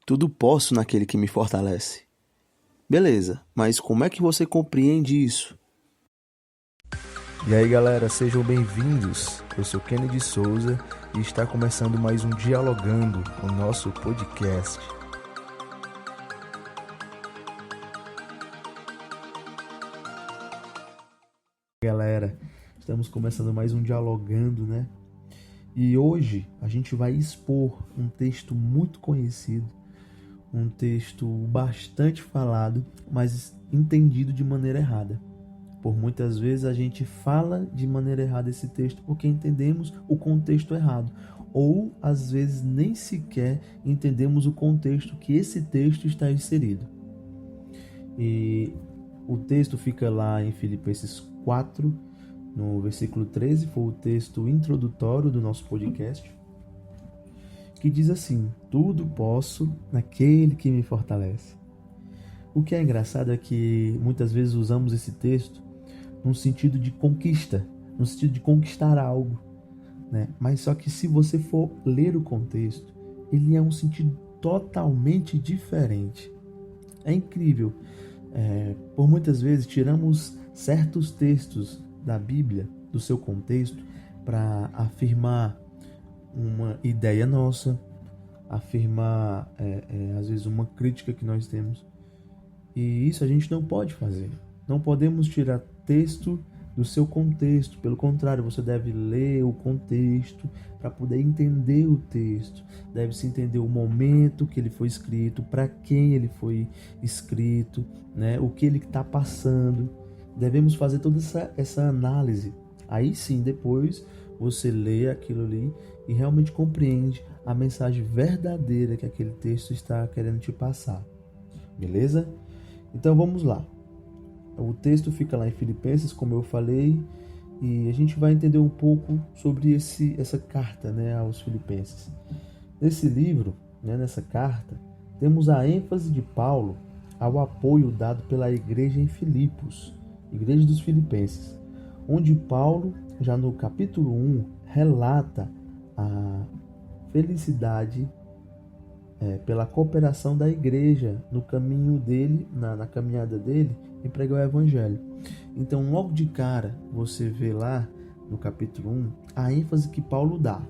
Tudo posso naquele que me fortalece. Beleza, mas como é que você compreende isso? E aí galera, sejam bem-vindos. Eu sou Kennedy Souza e está começando mais um Dialogando, o nosso podcast. Galera, estamos começando mais um Dialogando, né? E hoje a gente vai expor um texto muito conhecido, um texto bastante falado, mas entendido de maneira errada. Por muitas vezes a gente fala de maneira errada esse texto porque entendemos o contexto errado, ou às vezes nem sequer entendemos o contexto que esse texto está inserido. E o texto fica lá em Filipenses 4, no versículo 13, foi o texto introdutório do nosso podcast, que diz assim: tudo posso naquele que me fortalece. O que é engraçado é que muitas vezes usamos esse texto num sentido de conquista, no sentido de conquistar algo, né? Mas só que se você for ler o contexto, ele é um sentido totalmente diferente. É incrível. Por muitas vezes tiramos certos textos da Bíblia do seu contexto para afirmar uma ideia nossa, afirmar às vezes uma crítica que nós temos. E isso a gente não pode fazer. Não podemos tirar texto do seu contexto. Pelo contrário, você deve ler o contexto para poder entender o texto. Deve-se entender o momento que ele foi escrito, para quem ele foi escrito, né? O que ele está passando. Devemos fazer toda essa análise. Aí sim, depois você lê aquilo ali e realmente compreende a mensagem verdadeira que aquele texto está querendo te passar. Beleza? Então vamos lá. O texto fica lá em Filipenses, como eu falei, e a gente vai entender um pouco sobre essa carta, né, aos Filipenses. Nesse livro, né, nessa carta, temos a ênfase de Paulo ao apoio dado pela igreja em Filipos, igreja dos Filipenses, onde Paulo, já no capítulo 1, relata a felicidade pela cooperação da igreja no caminho dele, na caminhada dele em pregar o evangelho. Então, logo de cara, você vê lá no capítulo 1 a ênfase que Paulo dá.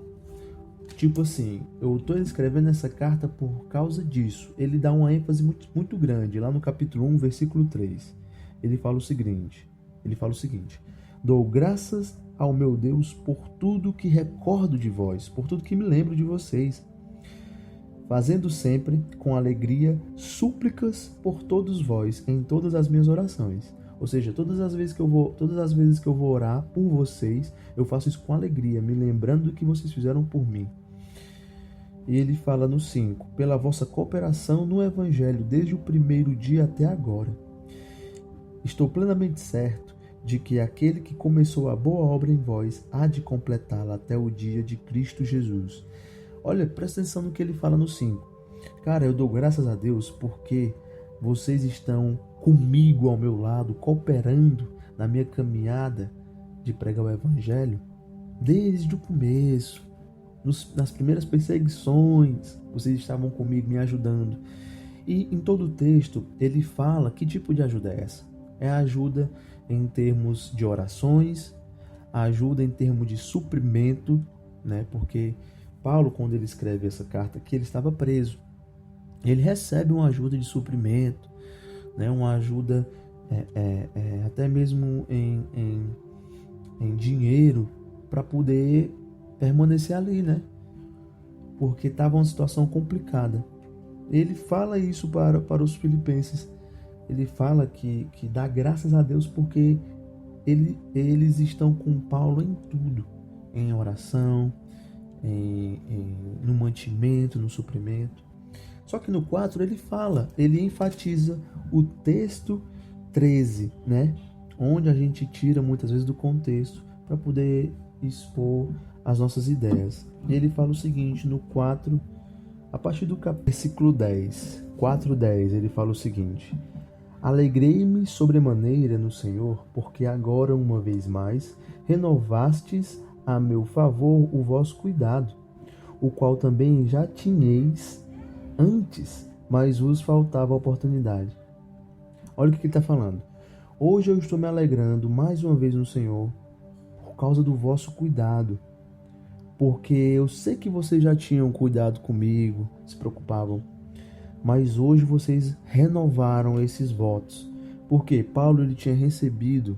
Tipo assim, eu estou escrevendo essa carta por causa disso. Ele dá uma ênfase muito, muito grande. Lá no capítulo 1, versículo 3, ele fala o seguinte: dou graças ao meu Deus por tudo que recordo de vós, por tudo que me lembro de vocês, fazendo sempre com alegria súplicas por todos vós em todas as minhas orações. Ou seja, todas as vezes que eu vou orar por vocês, eu faço isso com alegria, me lembrando do que vocês fizeram por mim. E ele fala no 5: pela vossa cooperação no evangelho desde o primeiro dia até agora. Estou plenamente certo de que aquele que começou a boa obra em vós há de completá-la até o dia de Cristo Jesus. Olha, presta atenção no que ele fala no 5. Cara, eu dou graças a Deus porque vocês estão comigo ao meu lado, cooperando na minha caminhada de pregar o evangelho desde o começo, nas primeiras perseguições, vocês estavam comigo me ajudando. E em todo o texto ele fala que tipo de ajuda é essa? É a ajuda em termos de orações, a ajuda em termos de suprimento, né? Porque Paulo, quando ele escreve essa carta, que ele estava preso, ele recebe uma ajuda de suprimento, né? Uma ajuda até mesmo em dinheiro para poder permanecer ali, né? Porque estava uma situação complicada. Ele fala isso para os filipenses. Ele fala que dá graças a Deus porque eles estão com Paulo em tudo, em oração, no mantimento, no suprimento. Só que no 4 ele enfatiza o texto 13, né? Onde a gente tira muitas vezes do contexto para poder expor as nossas ideias. Ele fala o seguinte no 4, a partir do versículo 10, 4:10, ele fala o seguinte: alegrei-me sobremaneira no Senhor, porque agora, uma vez mais, renovastes a meu favor o vosso cuidado, o qual também já tinhais antes mas vos faltava oportunidade. Olha o que ele está falando. Hoje eu estou me alegrando mais uma vez no Senhor por causa do vosso cuidado, porque eu sei que vocês já tinham cuidado comigo, se preocupavam, mas hoje vocês renovaram esses votos. Porque Paulo ele tinha recebido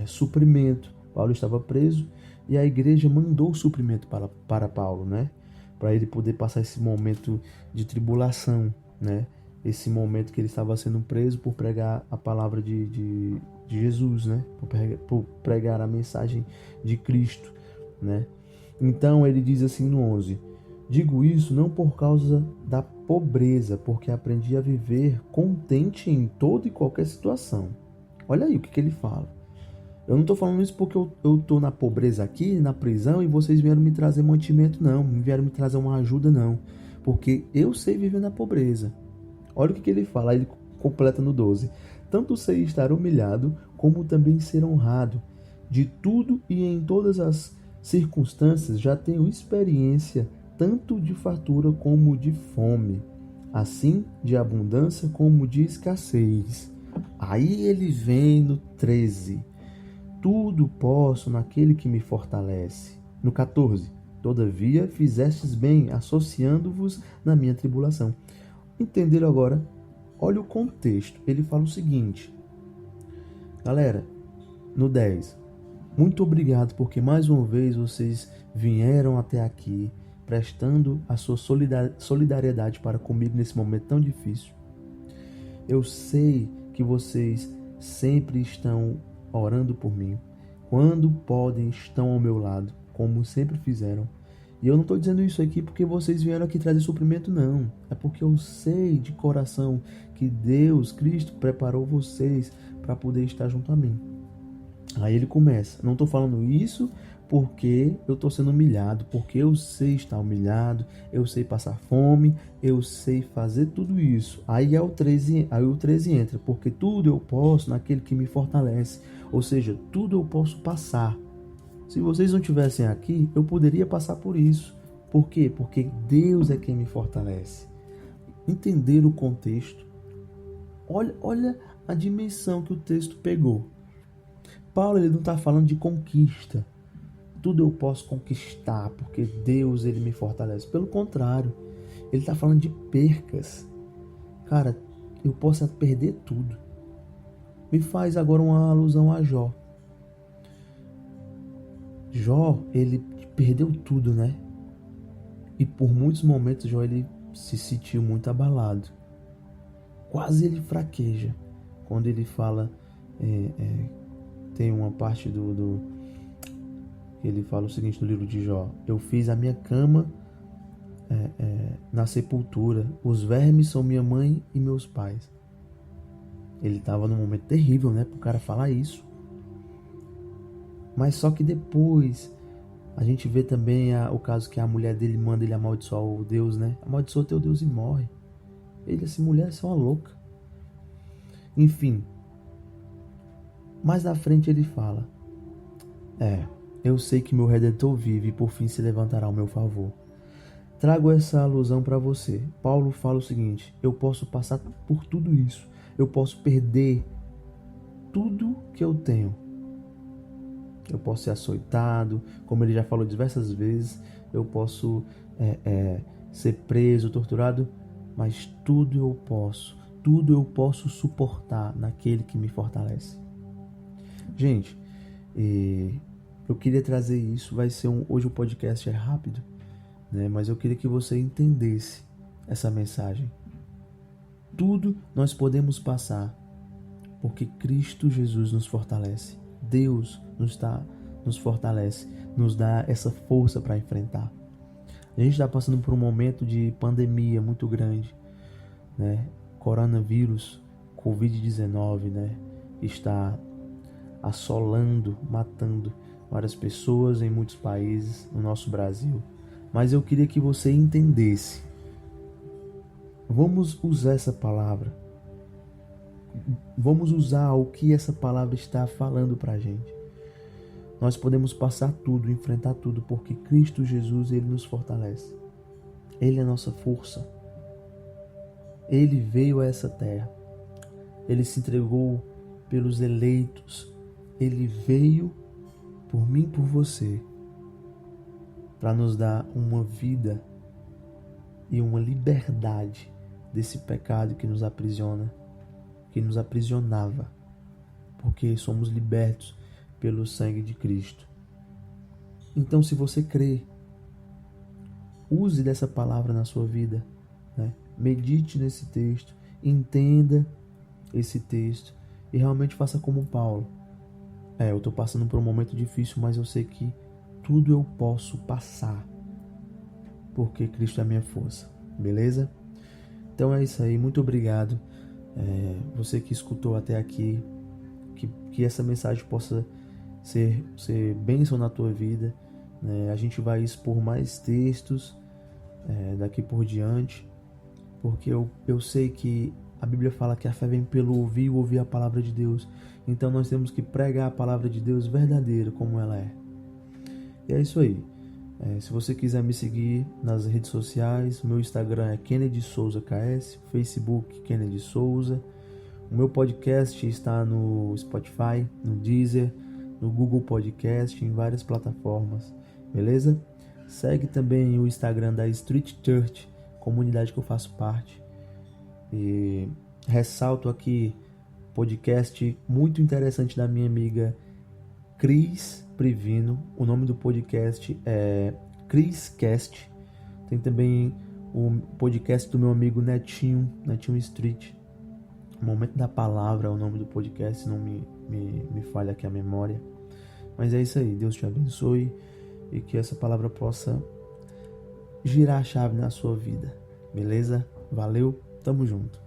suprimento. Paulo estava preso e a igreja mandou suprimento para Paulo, né? Para ele poder passar esse momento de tribulação, né? Esse momento que ele estava sendo preso por pregar a palavra de Jesus, né? Por pregar a mensagem de Cristo, né? Então ele diz assim no 11: digo isso não por causa da pobreza, porque aprendi a viver contente em toda e qualquer situação. Olha aí o que ele fala. Eu não estou falando isso porque eu estou na pobreza aqui, na prisão, e vocês vieram me trazer mantimento, não. Não vieram me trazer uma ajuda, não. Porque eu sei viver na pobreza. Olha o que ele fala, ele completa no 12. Tanto sei estar humilhado, como também ser honrado. De tudo e em todas as circunstâncias já tenho experiência, tanto de fartura como de fome. Assim, de abundância como de escassez. Aí ele vem no 13. Tudo posso naquele que me fortalece. No 14. Todavia fizestes bem, associando-vos na minha tribulação. Entenderam agora? Olha o contexto. Ele fala o seguinte. Galera, no 10. Muito obrigado porque mais uma vez vocês vieram até aqui, prestando a sua solidariedade para comigo nesse momento tão difícil. Eu sei que vocês sempre estão orando por mim. Quando podem, estão ao meu lado, como sempre fizeram. E eu não estou dizendo isso aqui porque vocês vieram aqui trazer suprimento, não. É porque eu sei de coração que Deus, Cristo, preparou vocês para poder estar junto a mim. Aí ele começa. Não estou falando isso porque eu estou sendo humilhado, porque eu sei estar humilhado, eu sei passar fome, eu sei fazer tudo isso. Aí o 13 entra, porque tudo eu posso naquele que me fortalece. Ou seja, tudo eu posso passar. Se vocês não estivessem aqui, eu poderia passar por isso. Por quê? Porque Deus é quem me fortalece. Entender o contexto. Olha a dimensão que o texto pegou. Paulo ele não está falando de conquista. Tudo eu posso conquistar, porque Deus ele me fortalece. Pelo contrário, ele está falando de percas. Cara, eu posso perder tudo. Me faz agora uma alusão a Jó. Jó, ele perdeu tudo, né? E por muitos momentos Jó ele se sentiu muito abalado. Quase ele fraqueja. Quando ele fala, tem uma parte ele fala o seguinte no livro de Jó: eu fiz a minha cama na sepultura, os vermes são minha mãe e meus pais. Ele estava num momento terrível, né, para o cara falar isso. Mas só que depois a gente vê também o caso que a mulher dele manda ele amaldiçoar o Deus, né? Amaldiçoa teu Deus e morre. Ele, essa mulher é uma louca. Enfim. Mais na frente ele fala: eu sei que meu Redentor vive e por fim se levantará ao meu favor. Trago essa alusão para você. Paulo fala o seguinte: eu posso passar por tudo isso. Eu posso perder tudo que eu tenho. Eu posso ser açoitado, como ele já falou diversas vezes. Eu posso ser preso, torturado. Mas tudo eu posso suportar naquele que me fortalece. Gente, eu queria trazer isso. Hoje o podcast é rápido, né? Mas eu queria que você entendesse essa mensagem. Tudo nós podemos passar porque Cristo Jesus nos fortalece. Deus nos fortalece, nos dá essa força para enfrentar. A gente está passando por um momento de pandemia muito grande, né? Coronavírus, Covid-19, né? Está assolando, matando várias pessoas em muitos países, no nosso Brasil. Mas eu queria que você entendesse. Vamos usar essa palavra. Vamos usar o que essa palavra está falando para a gente. Nós podemos passar tudo, enfrentar tudo, porque Cristo Jesus, Ele nos fortalece. Ele é a nossa força. Ele veio a essa terra. Ele se entregou pelos eleitos. Ele veio por mim e por você, para nos dar uma vida e uma liberdade desse pecado que nos aprisiona, que nos aprisionava, porque somos libertos pelo sangue de Cristo. Então, se você crê, use dessa palavra na sua vida, né? Medite nesse texto, entenda esse texto e realmente faça como Paulo. Eu estou passando por um momento difícil, mas eu sei que tudo eu posso passar, porque Cristo é a minha força, beleza? Então é isso aí, muito obrigado. Você que escutou até aqui, que essa mensagem possa ser bênção na tua vida, né? A gente vai expor mais textos daqui por diante, porque eu sei que a Bíblia fala que a fé vem pelo ouvir e ouvir a palavra de Deus. Então nós temos que pregar a palavra de Deus verdadeira como ela é. E é isso aí. Se você quiser me seguir nas redes sociais, meu Instagram é Kennedy Souza KS, Facebook Kennedy Souza. O meu podcast está no Spotify, no Deezer, no Google Podcast, em várias plataformas, beleza? Segue também o Instagram da Street Church, comunidade que eu faço parte. E ressalto aqui podcast muito interessante da minha amiga Cris Privino. O nome do podcast é Criscast. Tem também o podcast do meu amigo Netinho Street. Momento da Palavra é o nome do podcast, se não me falha aqui a memória. Mas é isso aí, Deus te abençoe e que essa palavra possa girar a chave na sua vida, beleza? Valeu, tamo junto.